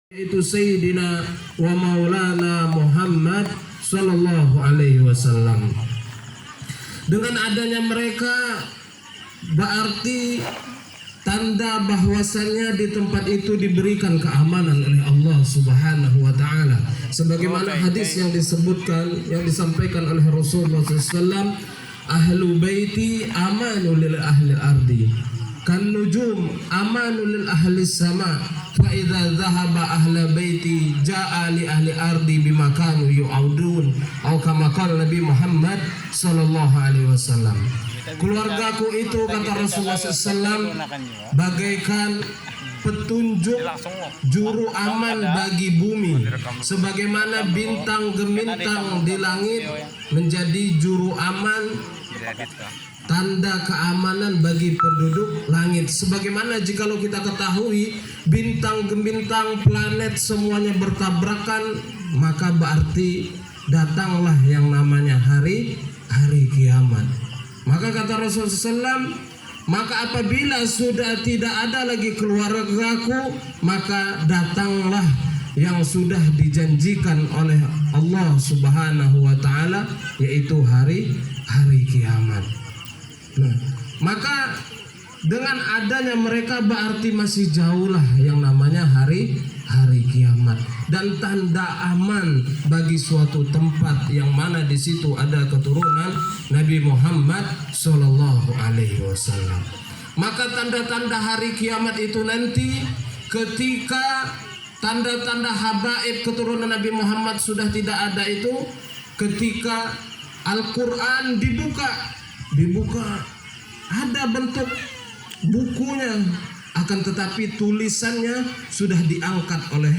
Itu Sayyidina wa Maulana Muhammad Sallallahu Alaihi Wasallam. Dengan adanya mereka berarti tanda bahwasannya di tempat itu diberikan keamanan oleh Allah Subhanahu wa taala. Sebagaimana hadis yang disebutkan, yang disampaikan oleh Rasulullah SAW, ahlu baiti amanu lil ahli ardi kan nujum amanu lil ahli sama, fa idza dhahaba ahla baiti jaa li ahli ardi bima kanu yu'audun, atau kama qala Nabi Muhammad sallallahu alaihi wasallam. Keluargaku itu, kata Rasulullah SAW, bagaikan petunjuk juru aman bagi bumi, sebagaimana bintang gemintang di langit menjadi juru aman, tanda keamanan bagi penduduk langit. Sebagaimana jikalau kita ketahui bintang bintang planet semuanya bertabrakan, maka berarti datanglah yang namanya hari kiamat. Maka kata Rasulullah SAW, maka apabila sudah tidak ada lagi keluargaku, maka datanglah yang sudah dijanjikan oleh Allah Subhanahu wa taala, yaitu hari kiamat. Nah, maka dengan adanya mereka berarti masih jauhlah yang namanya hari kiamat, dan tanda aman bagi suatu tempat yang mana di situ ada keturunan Nabi Muhammad Sallallahu Alaihi Wasallam. Maka tanda-tanda hari kiamat itu nanti ketika tanda-tanda habaib keturunan Nabi Muhammad sudah tidak ada itu, ketika Al-Quran dibuka ada bentuk bukunya, akan tetapi tulisannya sudah diangkat oleh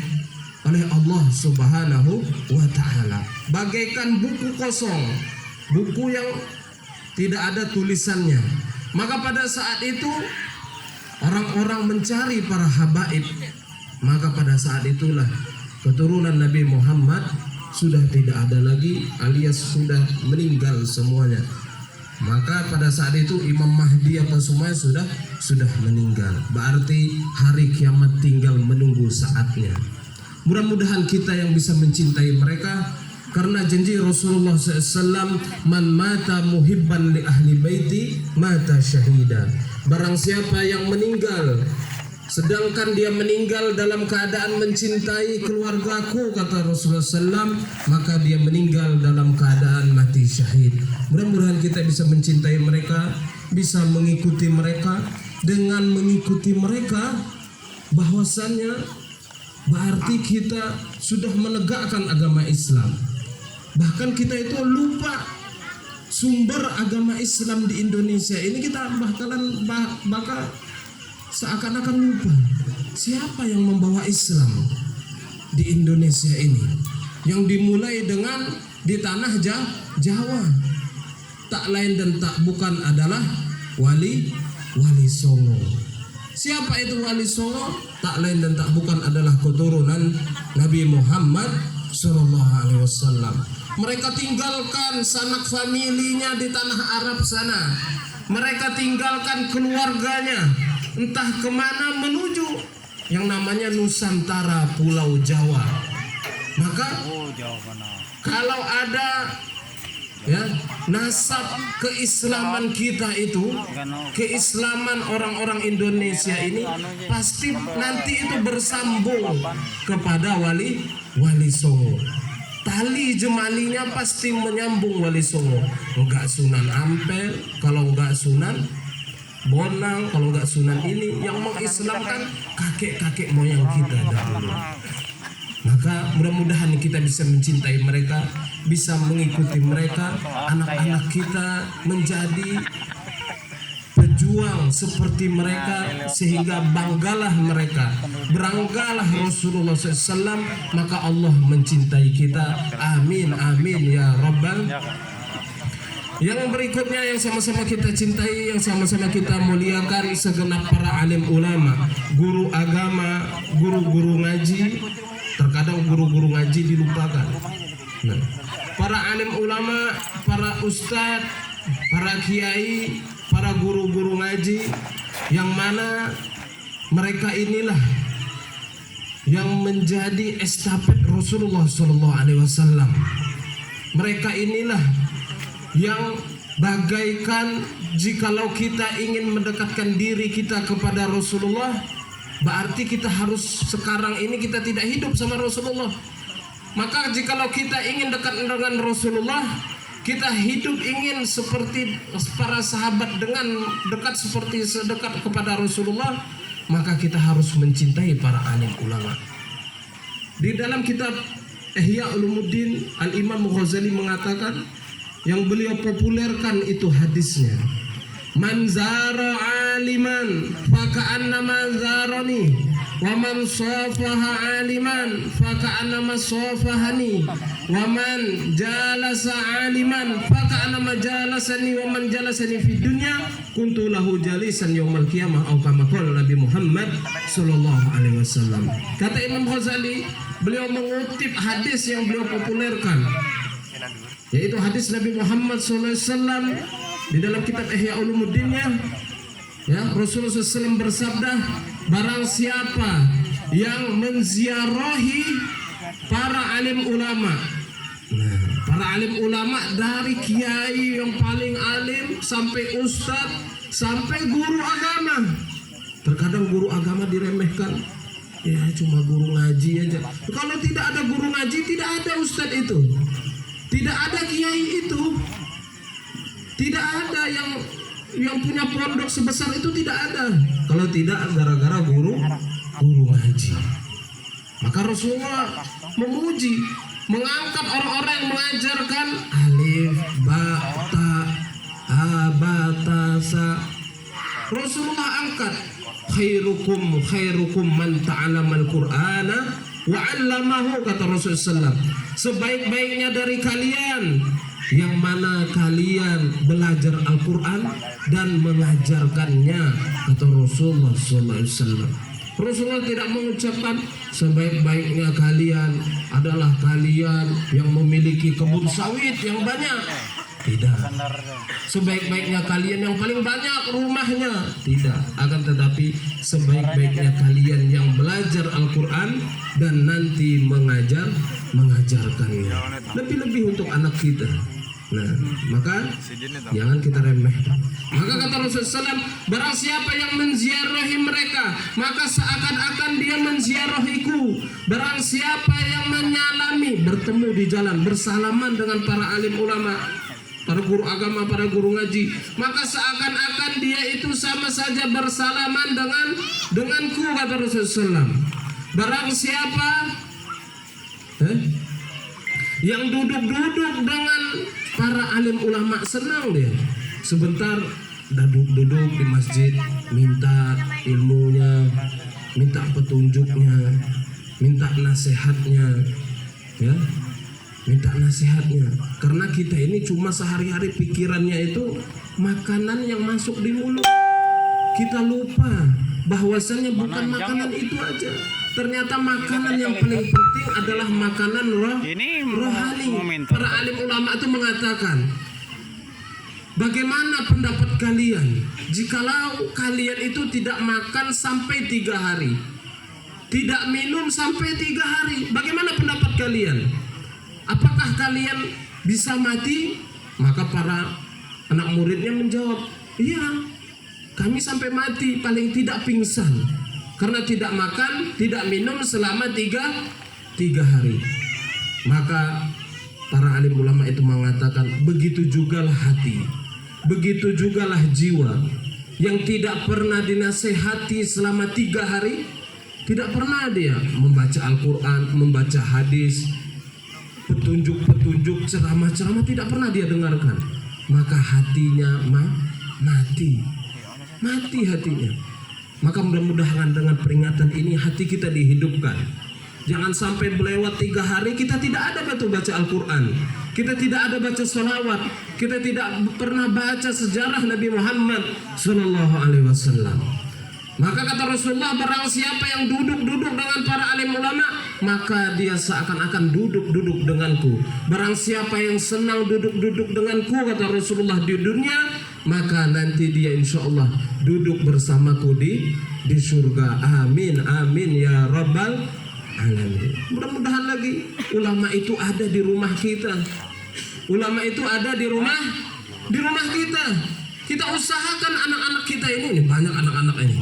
Allah Subhanahu wa taala, bagaikan buku kosong, buku yang tidak ada tulisannya. Maka pada saat itu orang-orang mencari para habaib, maka pada saat itulah keturunan Nabi Muhammad sudah tidak ada lagi, alias sudah meninggal semuanya. Maka pada saat itu Imam Mahdi apa semuanya sudah meninggal. Berarti hari kiamat tinggal menunggu saatnya. Mudah-mudahan kita yang bisa mencintai mereka, karena janji Rasulullah SAW, man mata muhibban li ahli baiti mata syahida. Barang siapa yang meninggal sedangkan dia meninggal dalam keadaan mencintai keluargaku, kata Rasulullah SAW, maka dia meninggal dalam keadaan mati syahid. Mudah-mudahan kita bisa mencintai mereka, bisa mengikuti mereka. Dengan mengikuti mereka, bahwasannya berarti kita sudah menegakkan agama Islam. Bahkan kita itu lupa sumber agama Islam di Indonesia ini, kita bakal seakan-akan lupa siapa yang membawa Islam di Indonesia ini, yang dimulai dengan di tanah Jawa. Tak lain dan tak bukan adalah Wali Songo. Siapa itu Wali Songo? Tak lain dan tak bukan adalah keturunan Nabi Muhammad Sallallahu Alaihi Wasallam. Mereka tinggalkan sanak familinya di tanah Arab sana. Mereka tinggalkan keluarganya, entah kemana menuju yang namanya Nusantara, Pulau Jawa. Maka kalau ada nasab keislaman kita itu, keislaman orang-orang Indonesia ini, pasti nanti itu bersambung kepada Wali Songo. Tali jemalinya pasti menyambung Wali Songo. Enggak Sunan Ampel, kalau enggak Sunan Bonang, kalau enggak Sunan ini yang mengislamkan kakek-kakek moyang kita dahulu. Maka mudah-mudahan kita bisa mencintai mereka, bisa mengikuti mereka, anak-anak kita menjadi pejuang seperti mereka, sehingga banggalah mereka, beranggalah Rasulullah SAW, maka Allah mencintai kita. Amin amin ya Rabbal. Yang berikutnya yang sama-sama kita cintai, yang sama-sama kita muliakan, segenap para alim ulama, guru agama, guru-guru ngaji. Terkadang guru-guru ngaji dilupakan. Nah, para alim ulama, para ustadz, para kiai, para guru-guru ngaji, yang mana mereka inilah yang menjadi estafet Rasulullah Sallallahu Alaihi Wasallam. Mereka inilah yang bagaikan jikalau kita ingin mendekatkan diri kita kepada Rasulullah, berarti kita harus sekarang ini kita tidak hidup sama Rasulullah. Maka jikalau kita ingin dekat dengan Rasulullah, kita hidup ingin seperti para sahabat dengan dekat seperti sedekat kepada Rasulullah, maka kita harus mencintai para alim ulama. Di dalam kitab Ihya Ulumuddin, Al-Imam Ghazali mengatakan, yang beliau populerkan itu hadisnya, man zara aliman faka'annama zarani, wa man safaha aliman faka'annama safahani, wa man jalasa aliman faka'annama jalasani, wa man jalasani fid dunya kuntu lahu jalisan yaumal qiyamah, atau kama qala Nabi Muhammad sallallahu alaihi wasallam. Kata Imam Ghazali, beliau mengutip hadis yang beliau populerkan, yaitu hadis Nabi Muhammad SAW di dalam kitab Ihya Ulumuddinnya. Ya, Rasulullah SAW bersabda, barang siapa yang menziarahi para alim ulama, para alim ulama dari kiai yang paling alim sampai ustadz sampai guru agama. Terkadang guru agama diremehkan, ya cuma guru ngaji aja. Kalau tidak ada guru ngaji, tidak ada ustadz itu, tidak ada kiai itu, tidak ada yang punya pondok sebesar itu, tidak ada. Kalau tidak gara-gara guru ngaji. Maka Rasulullah memuji, mengangkat orang-orang yang mengajarkan alif, ba, ta, a, ba, ta, sa. Rasulullah angkat, khairukum man ta'alamal Qur'ana wa 'allamahu, kata Rasulullah SAW. Sebaik-baiknya dari kalian yang mana kalian belajar Al-Quran dan mengajarkannya, kata Rasulullah SAW. Rasulullah tidak mengucapkan sebaik-baiknya kalian adalah kalian yang memiliki kebun sawit yang banyak. Tidak. Sebaik-baiknya kalian yang paling banyak rumahnya. Tidak. Akan tetapi sebaik-baiknya kalian yang belajar Al-Quran dan nanti mengajarkannya. Lebih-lebih untuk anak kita. Nah, maka jangan kita remehkan. Maka kata Rasulullah SAW, barang siapa yang menziarahi mereka, maka seakan-akan dia menziarahiku. Barang siapa yang menyalami, bertemu di jalan, bersalaman dengan para alim ulama, para guru agama, para guru ngaji, maka seakan-akan dia itu sama saja bersalaman denganku, kata Rasulullah SAW. Barang siapa yang duduk-duduk dengan para alim ulama, senang dia sebentar duduk di masjid, minta ilmunya, minta petunjuknya, minta nasihatnya, ya, minta nasihatnya. Karena kita ini cuma sehari-hari pikirannya itu makanan yang masuk di mulut. Kita lupa bahwasannya bukan makanan itu aja. Ternyata makanan yang paling penting adalah makanan rohani. Para alim ulama itu mengatakan, bagaimana pendapat kalian jikalau kalian itu tidak makan sampai 3 hari, tidak minum sampai 3 hari? Bagaimana pendapat kalian? Apakah kalian bisa mati? Maka para anak muridnya menjawab, iya, kami sampai mati, paling tidak pingsan, karena tidak makan, tidak minum selama 3 hari. Maka para alim ulama itu mengatakan, begitu jugalah hati, begitu jugalah jiwa yang tidak pernah dinasehati selama 3 hari, tidak pernah dia membaca Al-Quran, membaca hadis, petunjuk-petunjuk, ceramah-ceramah, tidak pernah dia dengarkan. Maka hatinya mati hatinya. Maka mudah-mudahan dengan peringatan ini hati kita dihidupkan. Jangan sampai melewat 3 hari kita tidak ada baca Al-Quran, kita tidak ada baca sholawat, kita tidak pernah baca sejarah Nabi Muhammad Sallallahu Alaihi Wasallam. Maka kata Rasulullah, barang siapa yang duduk-duduk dengan para alim ulama, maka dia seakan-akan duduk-duduk denganku. Barang siapa yang senang duduk-duduk denganku, kata Rasulullah, di dunia, maka nanti dia insya Allah duduk bersamaku di surga. Amin, amin ya rabbal alamin. Mudah-mudahan lagi ulama itu ada di rumah kita. Ulama itu ada di rumah kita. Kita usahakan anak-anak kita ini banyak anak-anak ini.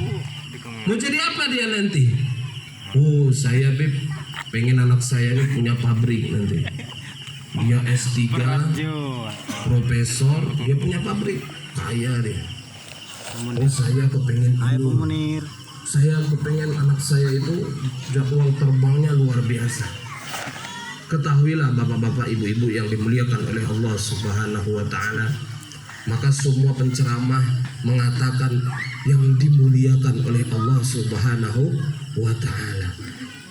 Mau jadi apa dia nanti? Oh, saya Beb pengen anak saya ini punya pabrik nanti. Dia S3, profesor, dia punya pabrik, kaya dia. Oh, saya kepengen ini. Saya kepengen anak saya itu jadwal terbangnya luar biasa. Ketahuilah bapak-bapak, ibu-ibu yang dimuliakan oleh Allah Subhanahu wa taala, maka semua penceramah mengatakan yang dimuliakan oleh Allah Subhanahu wa taala,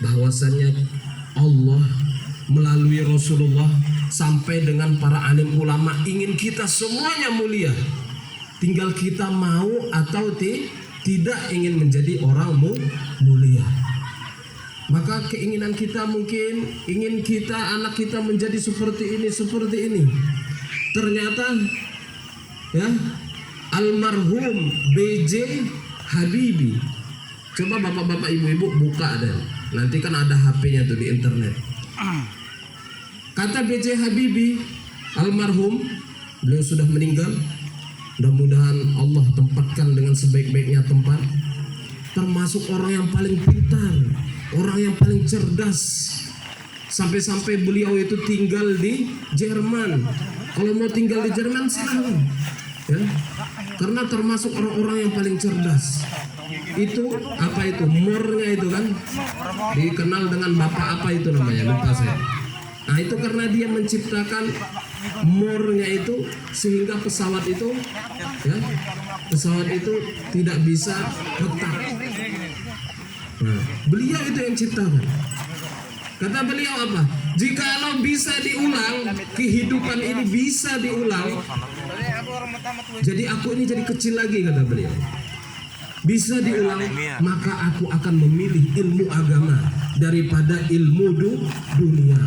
bahwasannya Allah melalui Rasulullah sampai dengan para alim ulama ingin kita semuanya mulia. Tinggal kita mau atau tidak ingin menjadi orang mulia. Maka keinginan kita mungkin ingin kita anak kita menjadi seperti ini. Ternyata ya, almarhum B.J. Habibie. Coba bapak-bapak ibu-ibu buka deh. Nanti kan ada HP-nya tuh di internet. Kata B.J. Habibie almarhum, beliau sudah meninggal. Mudah-mudahan Allah tempatkan dengan sebaik-baiknya tempat. Termasuk orang yang paling pintar, orang yang paling cerdas. Sampai-sampai beliau itu tinggal di Jerman. Kalau mau tinggal di Jerman silahkan, ya. Karena termasuk orang-orang yang paling cerdas. Itu apa itu? Moornya itu kan dikenal dengan bapak apa itu namanya, lupa saya. Nah itu karena dia menciptakan moornya itu sehingga pesawat itu tidak bisa retak. Nah, beliau itu yang ciptakan. Kata beliau apa? Jikalau bisa diulang, kehidupan ini bisa diulang. Jadi aku ini jadi kecil lagi, kata beliau. Bisa diulang, maka aku akan memilih ilmu agama daripada ilmu dunia.